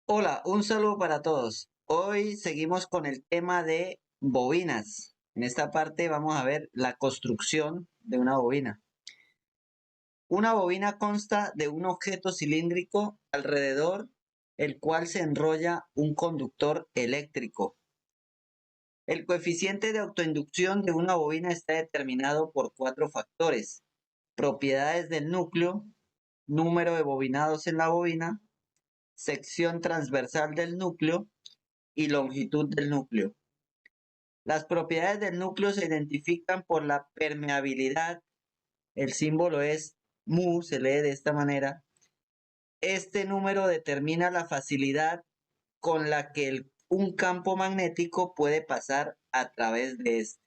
Hola, un saludo para todos. Hoy seguimos con el tema de bobinas. En esta parte vamos a ver la construcción de una bobina. Una bobina consta de un objeto cilíndrico alrededor el cual se enrolla un conductor eléctrico. El coeficiente de autoinducción de una bobina está determinado por cuatro factores: propiedades del núcleo, número de bobinados en la bobina, sección transversal del núcleo y longitud del núcleo. Las propiedades del núcleo se identifican por la permeabilidad. El símbolo es mu, se lee de esta manera. Este número determina la facilidad con la que un campo magnético puede pasar a través de este.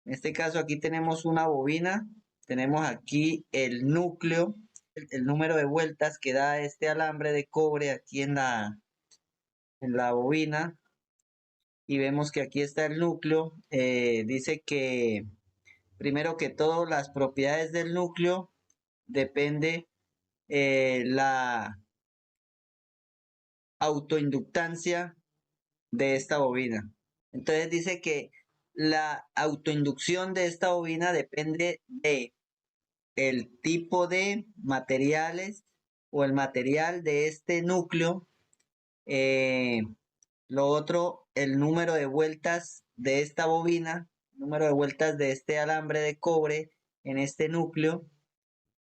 En este caso aquí tenemos una bobina, tenemos aquí el núcleo, el número de vueltas que da este alambre de cobre aquí en la bobina. Y vemos que aquí está el núcleo. Dice que primero que todo las propiedades del núcleo depende la autoinductancia de esta bobina. Entonces dice que la autoinducción de esta bobina depende de el tipo de materiales o el material de este núcleo. eh, Lo otro, el número de vueltas de esta bobina, número de vueltas de este alambre de cobre en este núcleo.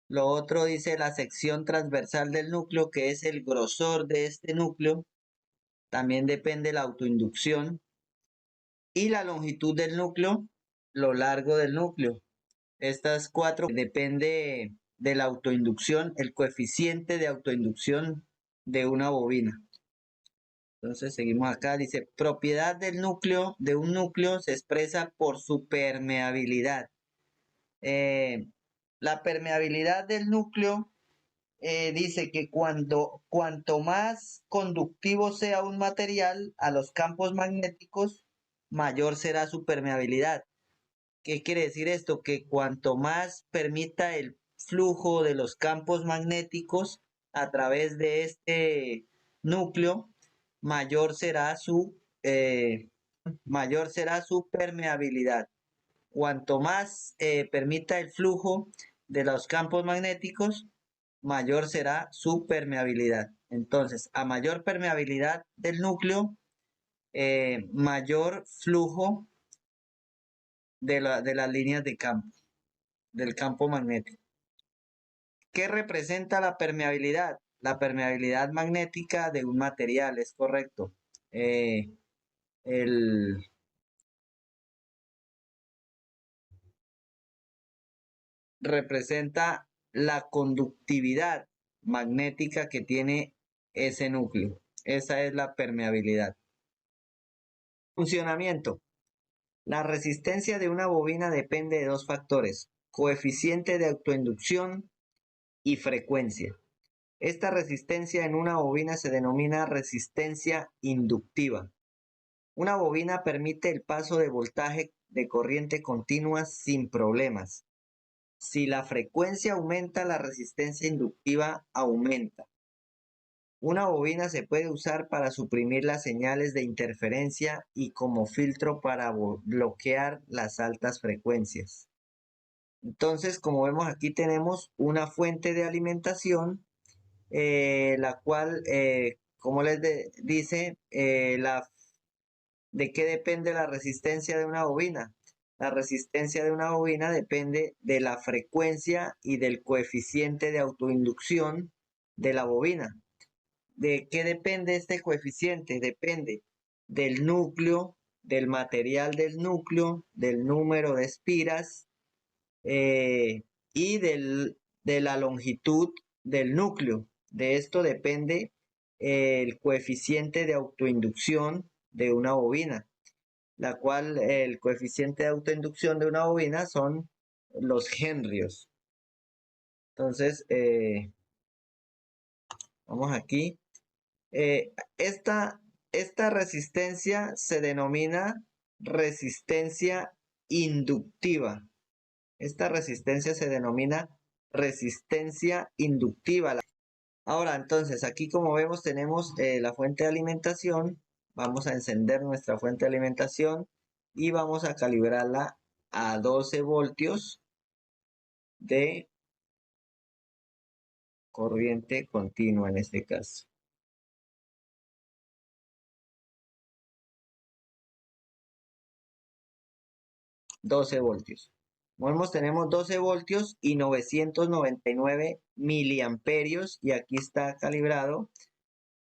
Lo otro dice la sección transversal del núcleo, que es el grosor de este núcleo. También depende la autoinducción. Y la longitud del núcleo, lo largo del núcleo. Estas cuatro depende de la autoinducción, el coeficiente de autoinducción de una bobina. Entonces seguimos acá, dice, propiedad del núcleo, de un núcleo se expresa por su permeabilidad. Eh, la permeabilidad del núcleo dice que cuanto más conductivo sea un material a los campos magnéticos, mayor será su permeabilidad. ¿Qué quiere decir esto? Que cuanto más permita el flujo de los campos magnéticos a través de este núcleo, mayor será su, eh, mayor será su permeabilidad. Cuanto más permita el flujo de los campos magnéticos, mayor será su permeabilidad. Entonces, a mayor permeabilidad del núcleo, mayor flujo de las líneas de campo, del campo magnético. ¿Qué representa la permeabilidad? La permeabilidad magnética de un material, es correcto. El, representa la conductividad magnética que tiene ese núcleo. Esa es la permeabilidad. Funcionamiento. La resistencia de una bobina depende de dos factores: coeficiente de autoinducción y frecuencia. Esta resistencia en una bobina se denomina resistencia inductiva. Una bobina permite el paso de voltaje de corriente continua sin problemas. Si la frecuencia aumenta, la resistencia inductiva aumenta. Una bobina se puede usar para suprimir las señales de interferencia y como filtro para bloquear las altas frecuencias. Entonces, como vemos aquí tenemos una fuente de alimentación, la cual, como les dice, ¿de qué depende la resistencia de una bobina? La resistencia de una bobina depende de la frecuencia y del coeficiente de autoinducción de la bobina. ¿De qué depende este coeficiente? Depende del núcleo, del material del núcleo, del número de espiras y de la longitud del núcleo. De esto depende el coeficiente de autoinducción de una bobina, la cual el coeficiente de autoinducción de una bobina son los henrios. Entonces, vamos aquí. Eh, esta, esta resistencia se denomina resistencia inductiva. Esta resistencia se denomina resistencia inductiva. Ahora, entonces, aquí como vemos tenemos la fuente de alimentación. Vamos a encender nuestra fuente de alimentación y vamos a calibrarla a 12 voltios de corriente continua en este caso. 12 voltios. Como vemos, tenemos 12 voltios y 999 miliamperios y aquí está calibrado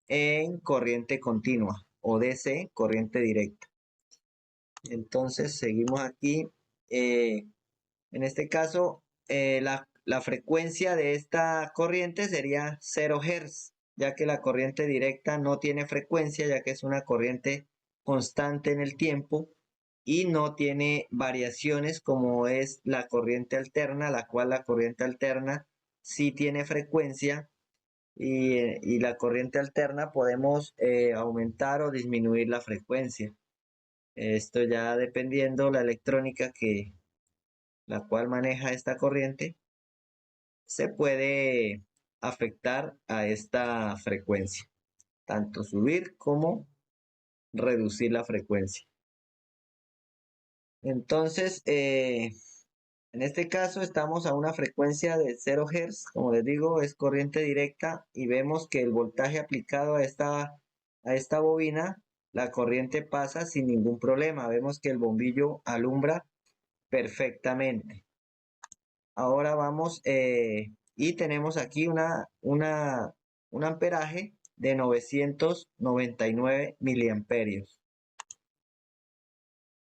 en corriente continua o DC, corriente directa. Entonces seguimos aquí. En este caso, la frecuencia de esta corriente sería 0 Hz, ya que la corriente directa no tiene frecuencia, ya que es una corriente constante en el tiempo y no tiene variaciones como es la corriente alterna, la cual la corriente alterna sí tiene frecuencia y la corriente alterna podemos aumentar o disminuir la frecuencia. Esto ya dependiendo la electrónica que la cual maneja esta corriente, se puede afectar a esta frecuencia, tanto subir como reducir la frecuencia. Entonces, en este caso estamos a una frecuencia de 0 Hz, como les digo, es corriente directa y vemos que el voltaje aplicado a esta bobina, la corriente pasa sin ningún problema. Vemos que el bombillo alumbra perfectamente. Ahora vamos y tenemos aquí un amperaje de 999 miliamperios.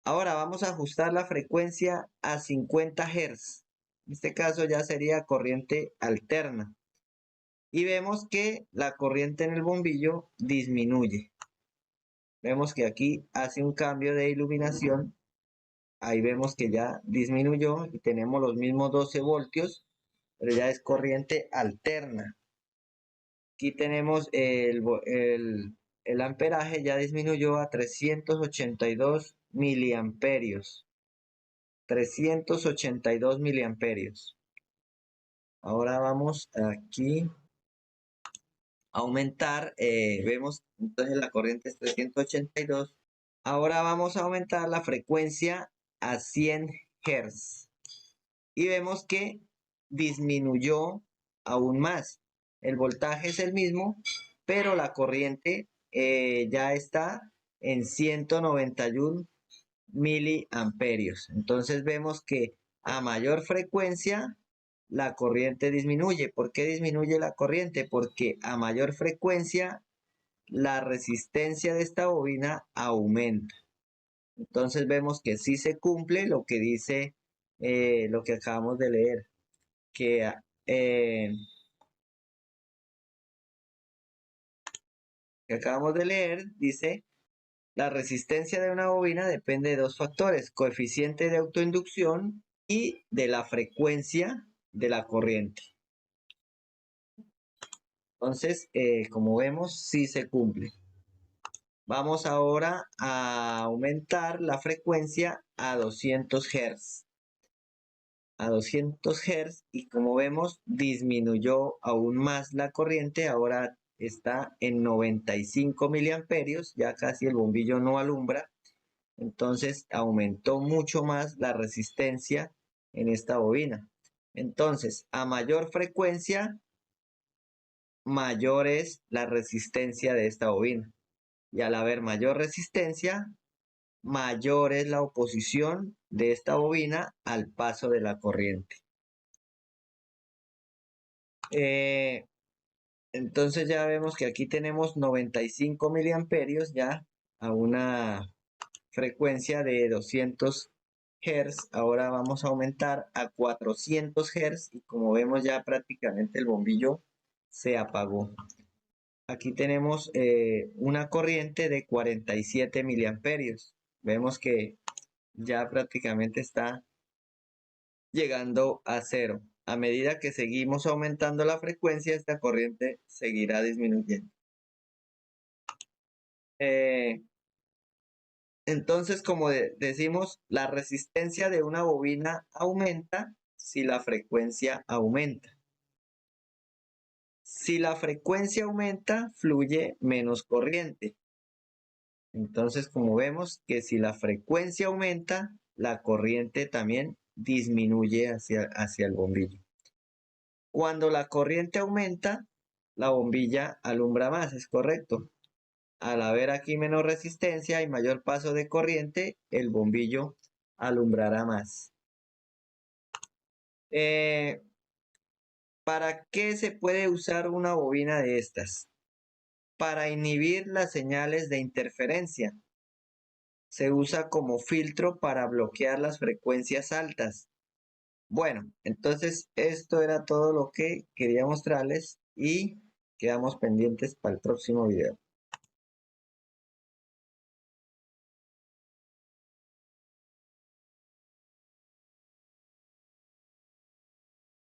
Ahora vamos a ajustar la frecuencia a 50 Hz. En este caso ya sería corriente alterna. Y vemos que la corriente en el bombillo disminuye. Vemos que aquí hace un cambio de iluminación. Ahí vemos que ya disminuyó y tenemos los mismos 12 voltios, pero ya es corriente alterna. Aquí tenemos el amperaje ya disminuyó a 382 miliamperios. 382 miliamperios. Ahora vamos aquí a aumentar. Vemos entonces la corriente es 382. Ahora vamos a aumentar la frecuencia a 100 Hz. Y vemos que disminuyó aún más. El voltaje es el mismo, pero la corriente ya está en 191 miliamperios. Entonces vemos que a mayor frecuencia la corriente disminuye. ¿Por qué disminuye la corriente? Porque a mayor frecuencia la resistencia de esta bobina aumenta. Entonces vemos que sí se cumple lo que dice lo que acabamos de leer, que acabamos de leer, dice, la resistencia de una bobina depende de dos factores, coeficiente de autoinducción y de la frecuencia de la corriente. Entonces, como vemos, sí se cumple. Vamos ahora a aumentar la frecuencia a 200 Hz. A 200 Hz y como vemos disminuyó aún más la corriente, ahora está en 95 miliamperios, ya casi el bombillo no alumbra, entonces aumentó mucho más la resistencia en esta bobina. Entonces, a mayor frecuencia, mayor es la resistencia de esta bobina. Y al haber mayor resistencia, mayor es la oposición de esta bobina al paso de la corriente. Entonces ya vemos que aquí tenemos 95 miliamperios ya a una frecuencia de 200 Hz. Ahora vamos a aumentar a 400 Hz y como vemos ya prácticamente el bombillo se apagó. Aquí tenemos una corriente de 47 miliamperios. Vemos que ya prácticamente está llegando a cero. A medida que seguimos aumentando la frecuencia, esta corriente seguirá disminuyendo. Entonces, como decimos, la resistencia de una bobina aumenta si la frecuencia aumenta. Si la frecuencia aumenta, fluye menos corriente. Entonces, como vemos que si la frecuencia aumenta, la corriente también disminuye hacia el bombillo. Cuando la corriente aumenta, la bombilla alumbra más, es correcto. Al haber aquí menos resistencia y mayor paso de corriente, el bombillo alumbrará más. ¿Para qué se puede usar una bobina de estas? Para inhibir las señales de interferencia. Se usa como filtro para bloquear las frecuencias altas. Bueno, entonces esto era todo lo que quería mostrarles y quedamos pendientes para el próximo video.